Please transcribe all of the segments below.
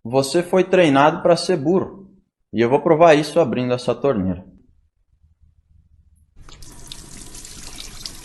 Você foi treinado para ser burro. E eu vou provar isso abrindo essa torneira.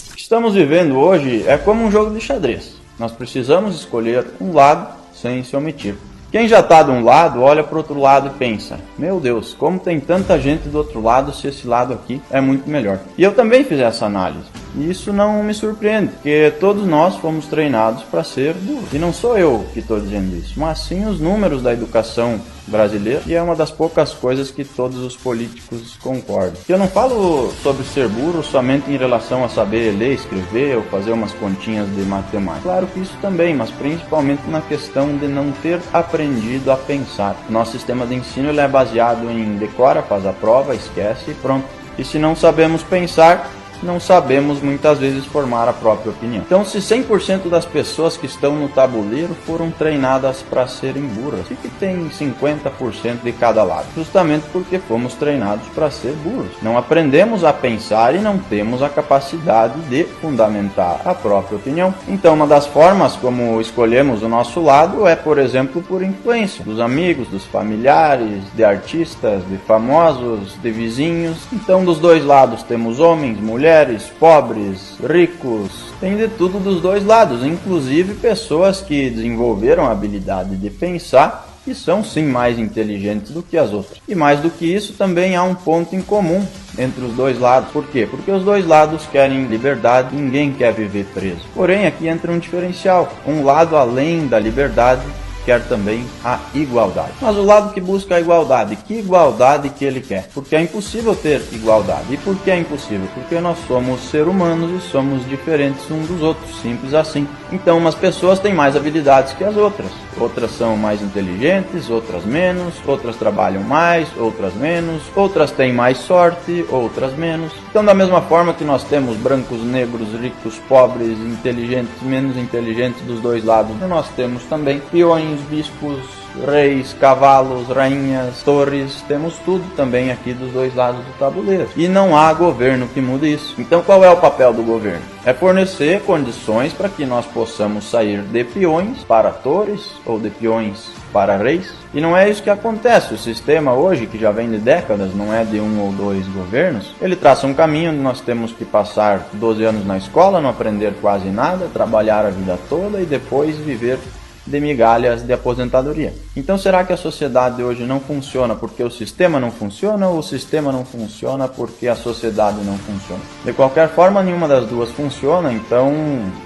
O que estamos vivendo hoje é como um jogo de xadrez. Nós precisamos escolher um lado sem se omitir. Quem já está de um lado, olha para o outro lado e pensa: meu Deus, como tem tanta gente do outro lado se esse lado aqui é muito melhor. E eu também fiz essa análise. E isso não me surpreende, porque todos nós fomos treinados para ser burros. E não sou eu que estou dizendo isso, mas sim os números da educação brasileira, e é uma das poucas coisas que todos os políticos concordam. Eu não falo sobre ser burro somente em relação a saber ler, escrever ou fazer umas continhas de matemática. Claro que isso também, mas principalmente na questão de não ter aprendido a pensar. Nosso sistema de ensino ele é baseado em decora, faz a prova, esquece e pronto. E se não sabemos pensar, não sabemos muitas vezes formar a própria opinião. Então, se 100% das pessoas que estão no tabuleiro foram treinadas para serem burras, o que tem 50% de cada lado? Justamente porque fomos treinados para ser burros. Não aprendemos a pensar e não temos a capacidade de fundamentar a própria opinião. Então, uma das formas como escolhemos o nosso lado é, por exemplo, por influência dos amigos, dos familiares, de artistas, de famosos, de vizinhos. Então, dos dois lados temos homens, mulheres, pobres, ricos, tem de tudo dos dois lados, inclusive pessoas que desenvolveram a habilidade de pensar e são sim mais inteligentes do que as outras. E mais do que isso, também há um ponto em comum entre os dois lados. Por quê? Porque os dois lados querem liberdade, ninguém quer viver preso. Porém, aqui entra um diferencial. Um lado, além da liberdade, quer também a igualdade. Mas o lado que busca a igualdade, que igualdade que ele quer? Porque é impossível ter igualdade. E por que é impossível? Porque nós somos seres humanos e somos diferentes uns dos outros, simples assim. Então, umas pessoas têm mais habilidades que as outras. Outras são mais inteligentes, outras menos, outras trabalham mais, outras menos, outras têm mais sorte, outras menos. Então, da mesma forma que nós temos brancos, negros, ricos, pobres, inteligentes, menos inteligentes dos dois lados, nós temos também peões, bispos, reis, cavalos, rainhas, torres, temos tudo também aqui dos dois lados do tabuleiro. E não há governo que mude isso. Então qual é o papel do governo? É fornecer condições para que nós possamos sair de peões para torres ou de peões para reis. E não é isso que acontece. O sistema hoje, que já vem de décadas, não é de um ou dois governos, ele traça um caminho onde nós temos que passar 12 anos na escola, não aprender quase nada, trabalhar a vida toda e depois viver de migalhas de aposentadoria. Então será que a sociedade hoje não funciona porque o sistema não funciona ou o sistema não funciona porque a sociedade não funciona? De qualquer forma, nenhuma das duas funciona, então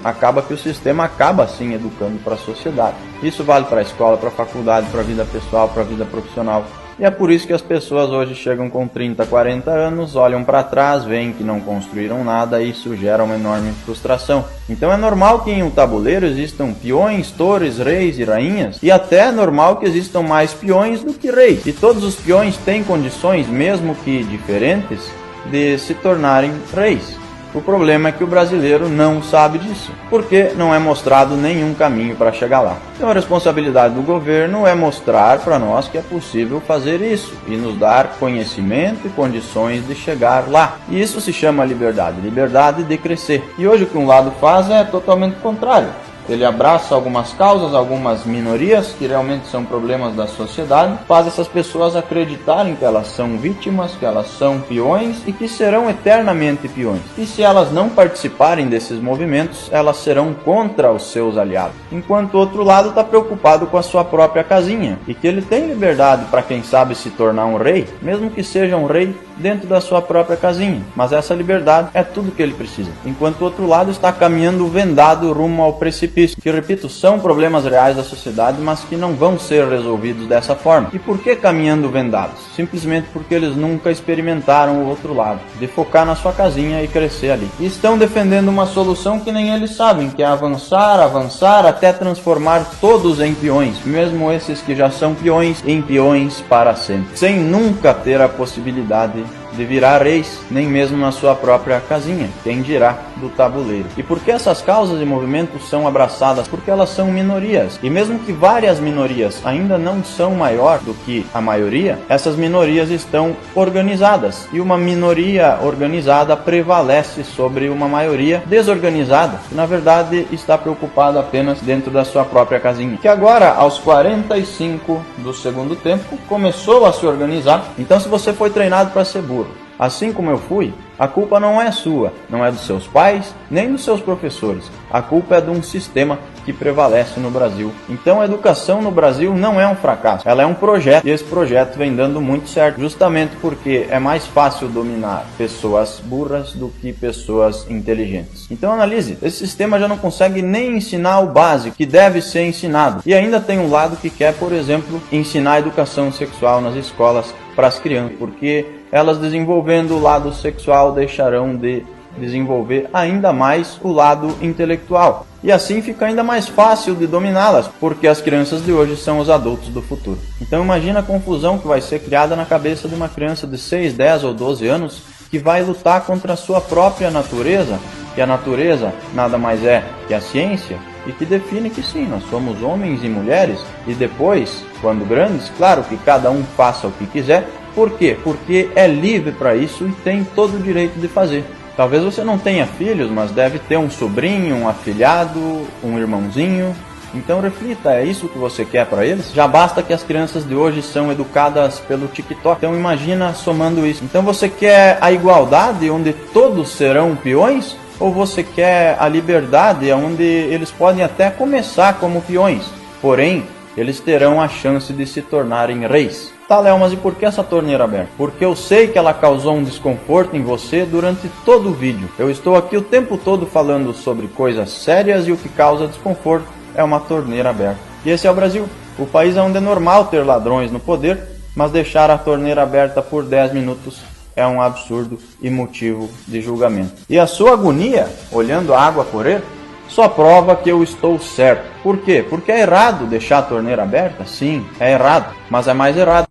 acaba que o sistema acaba sim educando para a sociedade. Isso vale para a escola, para a faculdade, para a vida pessoal, para a vida profissional. E é por isso que as pessoas hoje chegam com 30, 40 anos, olham para trás, veem que não construíram nada e isso gera uma enorme frustração. Então é normal que em um tabuleiro existam peões, torres, reis e rainhas, e até é normal que existam mais peões do que reis. E todos os peões têm condições, mesmo que diferentes, de se tornarem reis. O problema é que o brasileiro não sabe disso, porque não é mostrado nenhum caminho para chegar lá. Então a responsabilidade do governo é mostrar para nós que é possível fazer isso e nos dar conhecimento e condições de chegar lá. E isso se chama liberdade, liberdade de crescer. E hoje o que um lado faz é totalmente contrário. Ele abraça algumas causas, algumas minorias que realmente são problemas da sociedade, faz essas pessoas acreditarem que elas são vítimas, que elas são peões e que serão eternamente peões. E se elas não participarem desses movimentos, elas serão contra os seus aliados. Enquanto o outro lado está preocupado com a sua própria casinha e que ele tem liberdade para quem sabe se tornar um rei, mesmo que seja um rei dentro da sua própria casinha. Mas essa liberdade é tudo que ele precisa. Enquanto o outro lado está caminhando vendado rumo ao precipício. Que, repito, são problemas reais da sociedade, mas que não vão ser resolvidos dessa forma. E por que caminhando vendados? Simplesmente porque eles nunca experimentaram o outro lado, de focar na sua casinha e crescer ali. E estão defendendo uma solução que nem eles sabem, que é avançar, avançar, até transformar todos em peões, mesmo esses que já são peões, em peões para sempre, sem nunca ter a possibilidade de virar reis, nem mesmo na sua própria casinha, quem dirá do tabuleiro. E por que essas causas e movimentos são abraçadas? Porque elas são minorias. E mesmo que várias minorias ainda não são maior do que a maioria, essas minorias estão organizadas. E uma minoria organizada prevalece sobre uma maioria desorganizada, que na verdade está preocupada apenas dentro da sua própria casinha. Que agora, aos 45 do segundo tempo, começou a se organizar. Então, se você foi treinado para ser burro, assim como eu fui, a culpa não é sua, não é dos seus pais, nem dos seus professores. A culpa é de um sistema que prevalece no Brasil. Então a educação no Brasil não é um fracasso, ela é um projeto. E esse projeto vem dando muito certo, justamente porque é mais fácil dominar pessoas burras do que pessoas inteligentes. Então analise, esse sistema já não consegue nem ensinar o básico que deve ser ensinado. E ainda tem um lado que quer, por exemplo, ensinar a educação sexual nas escolas para as crianças, porque elas desenvolvendo o lado sexual deixarão de desenvolver ainda mais o lado intelectual. E assim fica ainda mais fácil de dominá-las, porque as crianças de hoje são os adultos do futuro. Então imagina a confusão que vai ser criada na cabeça de uma criança de 6, 10 ou 12 anos que vai lutar contra a sua própria natureza, que a natureza nada mais é que a ciência, e que define que sim, nós somos homens e mulheres, e depois, quando grandes, claro que cada um faça o que quiser. Por quê? Porque é livre para isso e tem todo o direito de fazer. Talvez você não tenha filhos, mas deve ter um sobrinho, um afilhado, um irmãozinho. Então reflita, é isso que você quer para eles? Já basta que as crianças de hoje são educadas pelo TikTok. Então imagina somando isso. Então você quer a igualdade onde todos serão peões? Ou você quer a liberdade onde eles podem até começar como peões? Porém, eles terão a chance de se tornarem reis. Tá, Léo, mas e por que essa torneira aberta? Porque eu sei que ela causou um desconforto em você durante todo o vídeo. Eu estou aqui o tempo todo falando sobre coisas sérias e o que causa desconforto é uma torneira aberta. E esse é o Brasil, o país onde é normal ter ladrões no poder, mas deixar a torneira aberta por 10 minutos é um absurdo e motivo de julgamento. E a sua agonia, olhando a água correr, só prova que eu estou certo. Por quê? Porque é errado deixar a torneira aberta? Sim, é errado. Mas é mais errado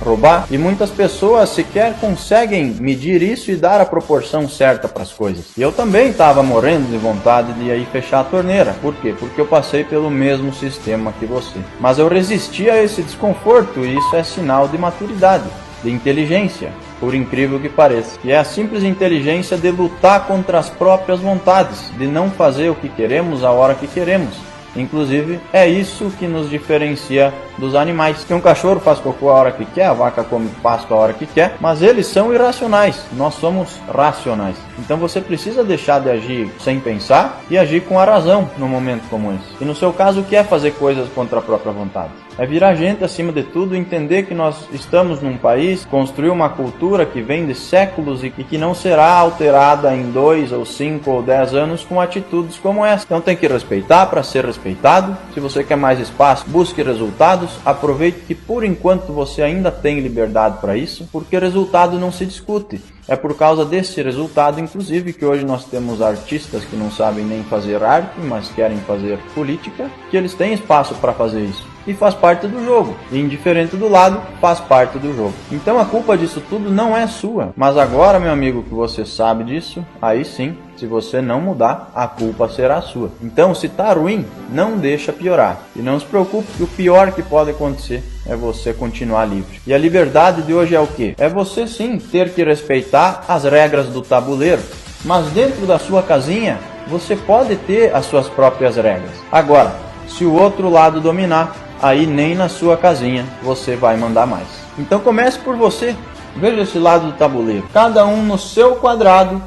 roubar, e muitas pessoas sequer conseguem medir isso e dar a proporção certa para as coisas. E eu também estava morrendo de vontade de ir fechar a torneira. Por quê? Porque eu passei pelo mesmo sistema que você. Mas eu resisti a esse desconforto, e isso é sinal de maturidade, de inteligência, por incrível que pareça. E é a simples inteligência de lutar contra as próprias vontades, de não fazer o que queremos a hora que queremos. Inclusive, é isso que nos diferencia dos animais. Que um cachorro faz cocô a hora que quer, a vaca come pasto a hora que quer, mas eles são irracionais, nós somos racionais. Então você precisa deixar de agir sem pensar e agir com a razão num momento como esse. E no seu caso, o que é fazer coisas contra a própria vontade? É virar gente acima de tudo, entender que nós estamos num país, construir uma cultura que vem de séculos e que não será alterada em 2 ou 5 ou 10 anos com atitudes como essa. Então tem que respeitar para ser respeitado. Se você quer mais espaço, busque resultados. Aproveite que por enquanto você ainda tem liberdade para isso, porque resultado não se discute. É por causa desse resultado, inclusive, que hoje nós temos artistas que não sabem nem fazer arte, mas querem fazer política, que eles têm espaço para fazer isso. E faz parte do jogo. E indiferente do lado, faz parte do jogo. Então a culpa disso tudo não é sua. Mas agora, meu amigo, que você sabe disso, aí sim, se você não mudar, a culpa será sua. Então, se tá ruim, não deixa piorar. E não se preocupe, que o pior que pode acontecer é você continuar livre. E a liberdade de hoje é o quê? É você sim ter que respeitar as regras do tabuleiro. Mas dentro da sua casinha, você pode ter as suas próprias regras. Agora, se o outro lado dominar, aí nem na sua casinha você vai mandar mais. Então comece por você. Veja esse lado do tabuleiro. Cada um no seu quadrado,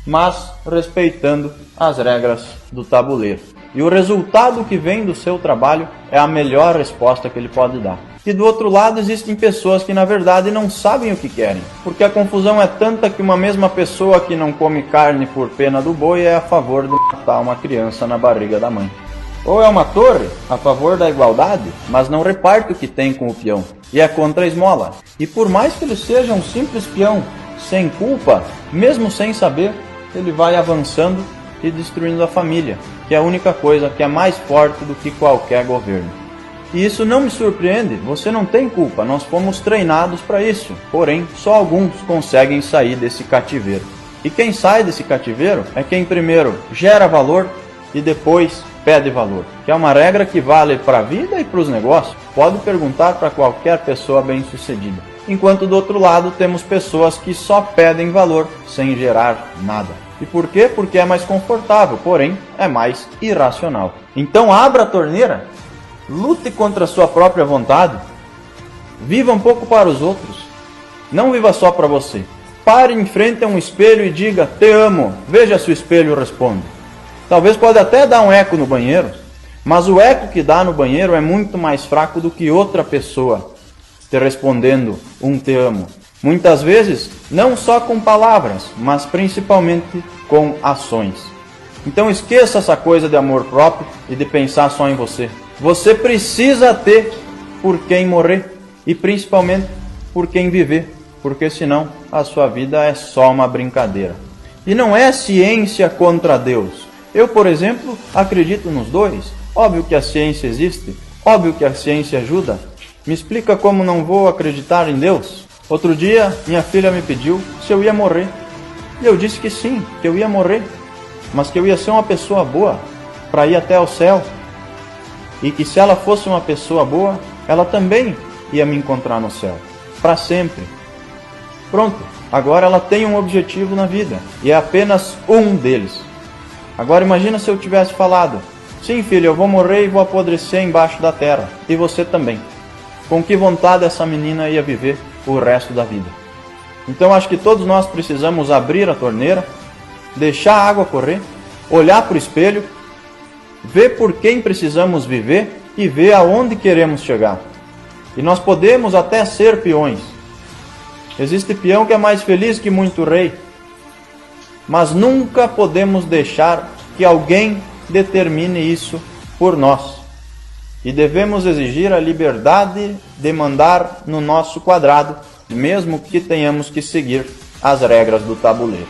mas respeitando as regras do tabuleiro. E o resultado que vem do seu trabalho é a melhor resposta que ele pode dar. E do outro lado existem pessoas que na verdade não sabem o que querem. Porque a confusão é tanta que uma mesma pessoa que não come carne por pena do boi é a favor de matar uma criança na barriga da mãe. Ou é uma torre a favor da igualdade, mas não reparte o que tem com o peão, e é contra a esmola. E por mais que ele seja um simples peão, sem culpa, mesmo sem saber, ele vai avançando e destruindo a família, que é a única coisa que é mais forte do que qualquer governo. E isso não me surpreende, você não tem culpa, nós fomos treinados para isso. Porém, só alguns conseguem sair desse cativeiro. E quem sai desse cativeiro é quem primeiro gera valor e depois pede valor. Que é uma regra que vale para a vida e para os negócios. Pode perguntar para qualquer pessoa bem-sucedida. Enquanto do outro lado temos pessoas que só pedem valor sem gerar nada. E por quê? Porque é mais confortável, porém é mais irracional. Então abra a torneira, lute contra a sua própria vontade, viva um pouco para os outros, não viva só para você. Pare em frente a um espelho e diga, te amo, veja se o espelho responde. Talvez pode até dar um eco no banheiro, mas o eco que dá no banheiro é muito mais fraco do que outra pessoa te respondendo um te amo. Muitas vezes, não só com palavras, mas principalmente com ações. Então esqueça essa coisa de amor próprio e de pensar só em você. Você precisa ter por quem morrer e principalmente por quem viver, porque senão a sua vida é só uma brincadeira. E não é ciência contra Deus. Eu, por exemplo, acredito nos dois. Óbvio que a ciência existe, óbvio que a ciência ajuda. Me explica como não vou acreditar em Deus? Outro dia, minha filha me pediu se eu ia morrer. E eu disse que sim, que eu ia morrer, mas que eu ia ser uma pessoa boa para ir até o céu. E que se ela fosse uma pessoa boa, ela também ia me encontrar no céu, para sempre. Pronto, agora ela tem um objetivo na vida, e é apenas um deles. Agora imagina se eu tivesse falado, sim filha, eu vou morrer e vou apodrecer embaixo da terra, e você também. Com que vontade essa menina ia viver o resto da vida? Então acho que todos nós precisamos abrir a torneira, deixar a água correr, olhar para o espelho, ver por quem precisamos viver e ver aonde queremos chegar. E nós podemos até ser peões. Existe peão que é mais feliz que muito rei, mas nunca podemos deixar que alguém determine isso por nós. E devemos exigir a liberdade de mandar no nosso quadrado, mesmo que tenhamos que seguir as regras do tabuleiro.